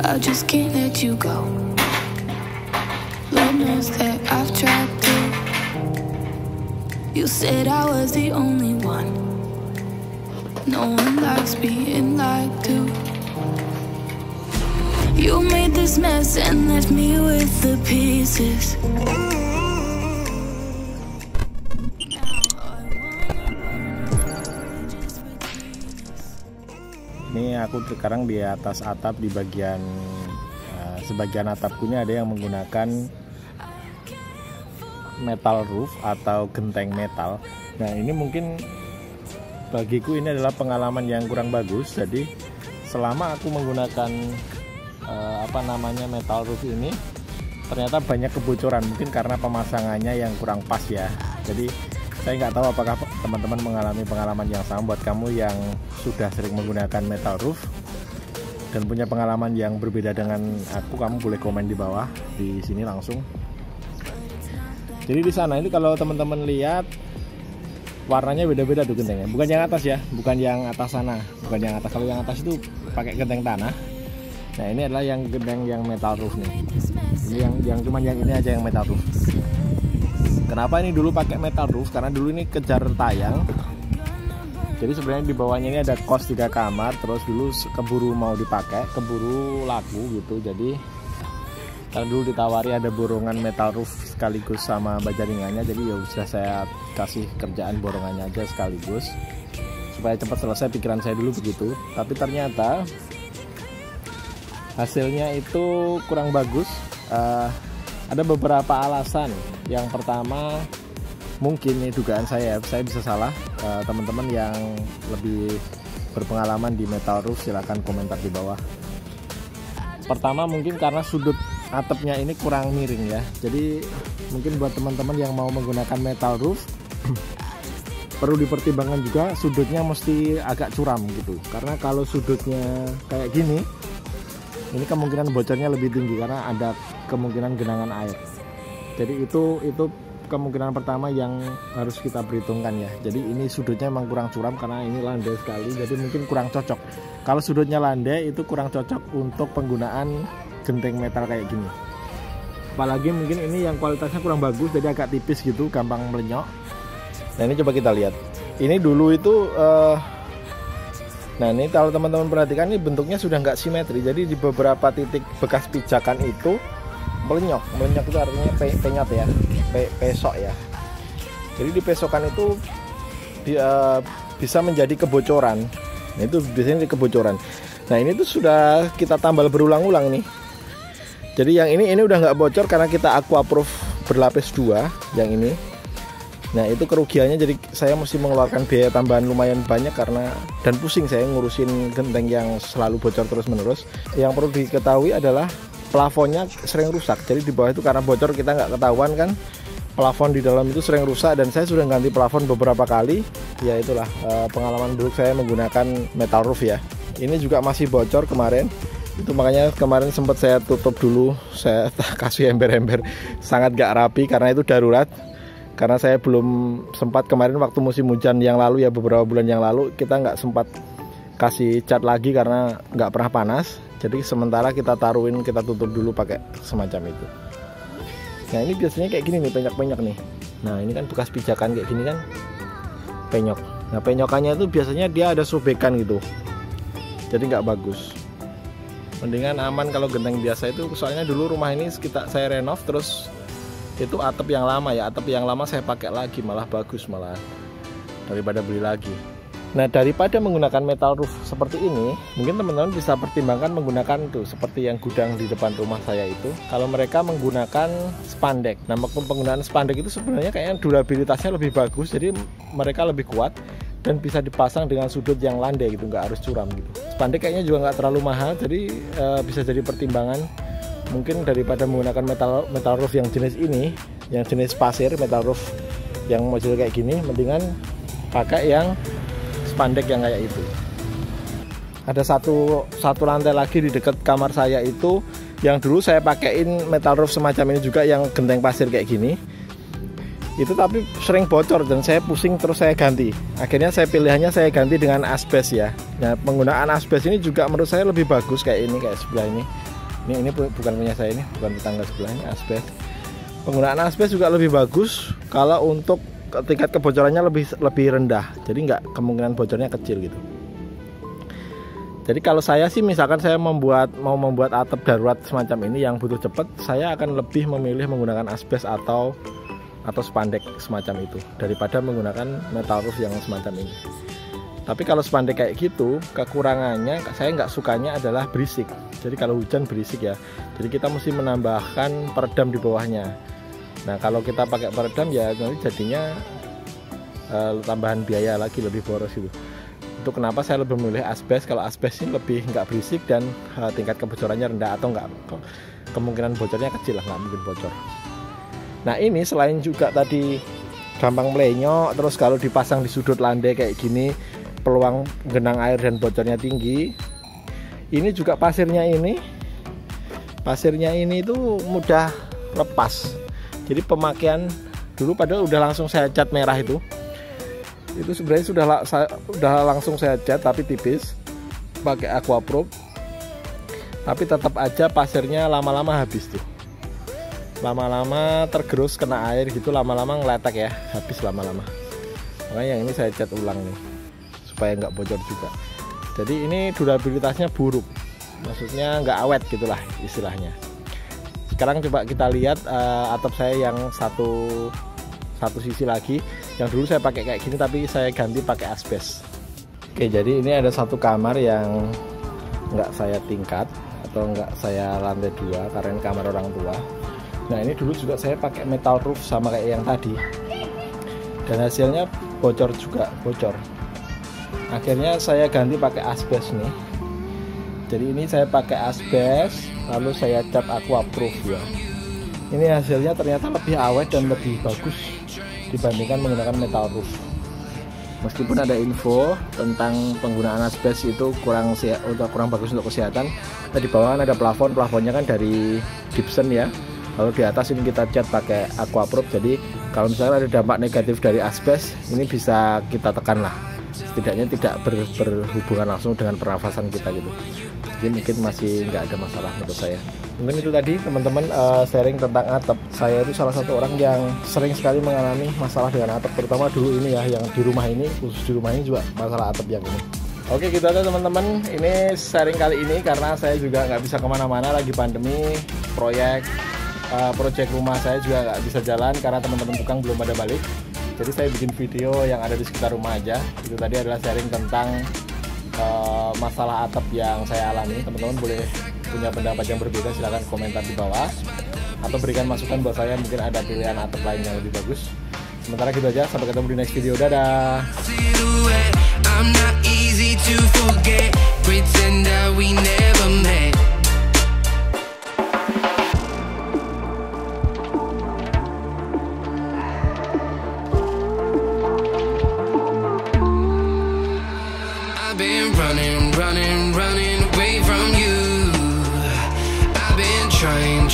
I just can't let you go. Lord knows that I've tried to. You said I was the only one. No one likes being lied to. You made this mess and left me with the pieces. Ini aku sekarang di atas atap, di bagian sebagian atapku ini ada yang menggunakan metal roof atau genteng metal. Nah ini mungkin bagiku ini adalah pengalaman yang kurang bagus. Jadi selama aku menggunakan metal roof ini, ternyata banyak kebocoran, mungkin karena pemasangannya yang kurang pas ya. Jadi saya nggak tahu apakah teman-teman mengalami pengalaman yang sama. Buat kamu yang sudah sering menggunakan metal roof dan punya pengalaman yang berbeda dengan aku, kamu boleh komen di bawah di sini langsung. Jadi di sana ini kalau teman-teman lihat warnanya beda-beda tuh gentengnya. Bukan yang atas ya, bukan yang atas sana, bukan yang atas. Kalau yang atas itu pakai genteng tanah. Nah ini adalah yang genteng yang metal roof nih. Ini yang cuman yang ini aja yang metal roof. Kenapa ini dulu pakai metal roof? Karena dulu ini kejar tayang. Jadi sebenarnya di bawahnya ini ada kos 3 kamar. Terus dulu keburu mau dipakai, keburu laku gitu. Jadi karena dulu ditawari ada borongan metal roof sekaligus sama bajaringannya. Jadi ya sudah saya kasih kerjaan borongannya aja sekaligus supaya cepat selesai. Pikiran saya dulu begitu. Tapi ternyata hasilnya itu kurang bagus. Ada beberapa alasan. Yang pertama, mungkin ini dugaan saya bisa salah. Teman-teman yang lebih berpengalaman di metal roof silahkan komentar di bawah. Pertama mungkin karena sudut atapnya ini kurang miring ya. Jadi mungkin buat teman-teman yang mau menggunakan metal roof perlu dipertimbangkan juga sudutnya mesti agak curam gitu. Karena kalau sudutnya kayak gini, ini kemungkinan bocornya lebih tinggi karena ada kemungkinan genangan air. Jadi itu kemungkinan pertama yang harus kita perhitungkan ya. Jadi ini sudutnya memang kurang curam karena ini landai sekali, jadi mungkin kurang cocok. Kalau sudutnya landai itu kurang cocok untuk penggunaan genteng metal kayak gini. Apalagi mungkin ini yang kualitasnya kurang bagus, jadi agak tipis gitu, gampang melenyok. Nah ini coba kita lihat. Ini dulu itu nah ini kalau teman-teman perhatikan, ini bentuknya sudah nggak simetri. Jadi di beberapa titik bekas pijakan itu melenyok itu artinya penyot ya, pesok ya. Jadi di pesokan itu bisa menjadi kebocoran. Nah itu biasanya di kebocoran. Nah ini tuh sudah kita tambal berulang-ulang nih. Jadi yang ini udah nggak bocor karena kita aquaproof berlapis 2 yang ini. Nah itu kerugiannya, jadi saya mesti mengeluarkan biaya tambahan lumayan banyak karena dan pusing saya ngurusin genteng yang selalu bocor terus menerus. Yang perlu diketahui adalah plafonnya sering rusak. Jadi di bawah itu karena bocor kita nggak ketahuan kan, plafon di dalam itu sering rusak dan saya sudah ganti plafon beberapa kali. Ya itulah pengalaman buruk saya menggunakan metal roof ya. Ini juga masih bocor kemarin. Itu makanya kemarin sempat saya tutup dulu, saya kasih ember-ember sangat gak rapi karena itu darurat. Karena saya belum sempat kemarin waktu musim hujan yang lalu ya, beberapa bulan yang lalu kita nggak sempat kasih cat lagi karena nggak pernah panas. Jadi sementara kita taruhin, kita tutup dulu pakai semacam itu. Nah ini biasanya kayak gini nih, penyok-penyok nih. Nah ini kan bekas pijakan kayak gini kan, penyok. Nah penyokannya itu biasanya dia ada sobekan gitu, jadi nggak bagus. Mendingan aman kalau genteng biasa itu. Soalnya dulu rumah ini saya renov, terus itu atap yang lama ya, atap yang lama saya pakai lagi, malah bagus malah daripada beli lagi. Nah daripada menggunakan metal roof seperti ini, mungkin teman-teman bisa pertimbangkan menggunakan tuh seperti yang gudang di depan rumah saya itu. Kalau mereka menggunakan spandek, nah penggunaan spandek itu sebenarnya kayaknya durabilitasnya lebih bagus, jadi mereka lebih kuat dan bisa dipasang dengan sudut yang landai gitu, nggak harus curam gitu. Spandek kayaknya juga nggak terlalu mahal, jadi bisa jadi pertimbangan. Mungkin daripada menggunakan metal roof yang jenis ini, yang jenis pasir, metal roof yang model kayak gini, mendingan pakai yang spandek yang kayak itu. Ada satu lantai lagi di dekat kamar saya itu yang dulu saya pakaiin metal roof semacam ini juga, yang genteng pasir kayak gini. Itu tapi sering bocor dan saya pusing, terus saya ganti. Akhirnya saya pilihannya saya ganti dengan asbes ya. Nah, penggunaan asbes ini juga menurut saya lebih bagus kayak ini, kayak sebelah ini. Ini bukan punya saya, ini bukan tetangga sebelah, ini asbes. Penggunaan asbes juga lebih bagus kalau untuk tingkat kebocorannya lebih rendah. Jadi nggak, kemungkinan bocornya kecil gitu. Jadi kalau saya sih, misalkan saya mau membuat atap darurat semacam ini yang butuh cepat, saya akan lebih memilih menggunakan asbes atau spandek semacam itu daripada menggunakan metal roof yang semacam ini. Tapi kalau spandek kayak gitu, kekurangannya saya nggak sukanya adalah berisik. Jadi kalau hujan berisik ya. Jadi kita mesti menambahkan peredam di bawahnya. Nah, kalau kita pakai peredam ya nanti jadinya tambahan biaya lagi, lebih boros gitu. Itu kenapa saya lebih memilih asbes. Kalau asbes ini lebih nggak berisik dan tingkat kebocorannya rendah, atau nggak, kemungkinan bocornya kecil lah, nggak mungkin bocor. Nah, ini selain juga tadi gampang melenyok, terus kalau dipasang di sudut landai kayak gini peluang genang air dan bocornya tinggi. Ini juga pasirnya ini itu mudah lepas. Jadi pemakaian dulu padahal udah langsung saya cat merah itu sebenarnya sudah langsung saya cat tapi tipis pakai aquaproof, tapi tetap aja pasirnya lama-lama habis tuh, lama-lama tergerus kena air gitu, lama-lama ngeletek ya, habis lama-lama. Makanya yang ini saya cat ulang nih supaya nggak bocor juga. Jadi ini durabilitasnya buruk, maksudnya nggak awet gitulah istilahnya. Sekarang coba kita lihat atap saya yang satu sisi lagi, yang dulu saya pakai kayak gini tapi saya ganti pakai asbes. Oke, jadi ini ada satu kamar yang nggak saya tingkat atau nggak saya lantai 2 karena ini kamar orang tua. Nah, ini dulu juga saya pakai metal roof sama kayak yang tadi, dan hasilnya bocor. Akhirnya saya ganti pakai asbes nih. Jadi ini saya pakai asbes, lalu saya cat aquaproof ya. Ini hasilnya ternyata lebih awet dan lebih bagus dibandingkan menggunakan metal roof. Meskipun ada info tentang penggunaan asbes itu kurang bagus untuk kesehatan. Di bawah ada plafonnya kan dari Gibson ya. Lalu di atas ini kita cat pakai aquaproof. Jadi kalau misalnya ada dampak negatif dari asbes, ini bisa kita tekan lah. Setidaknya tidak berhubungan langsung dengan pernafasan kita gitu. Jadi mungkin masih nggak ada masalah menurut saya. Mungkin itu tadi teman-teman sharing tentang atap. Saya itu salah satu orang yang sering sekali mengalami masalah dengan atap, terutama dulu ini ya, yang di rumah ini, khusus di rumah ini juga masalah atap yang ini. Oke, gitu aja teman-teman. Ini sharing kali ini karena saya juga nggak bisa kemana-mana, lagi pandemi, proyek rumah saya juga nggak bisa jalan karena teman-teman tukang belum pada balik. Jadi saya bikin video yang ada di sekitar rumah aja. Itu tadi adalah sharing tentang masalah atap yang saya alami. Teman-teman boleh punya pendapat yang berbeda, silahkan komentar di bawah atau berikan masukan buat saya, mungkin ada pilihan atap lain yang lebih bagus. Sementara gitu aja, sampai ketemu di next video, dadah. Running away from you. I've been trying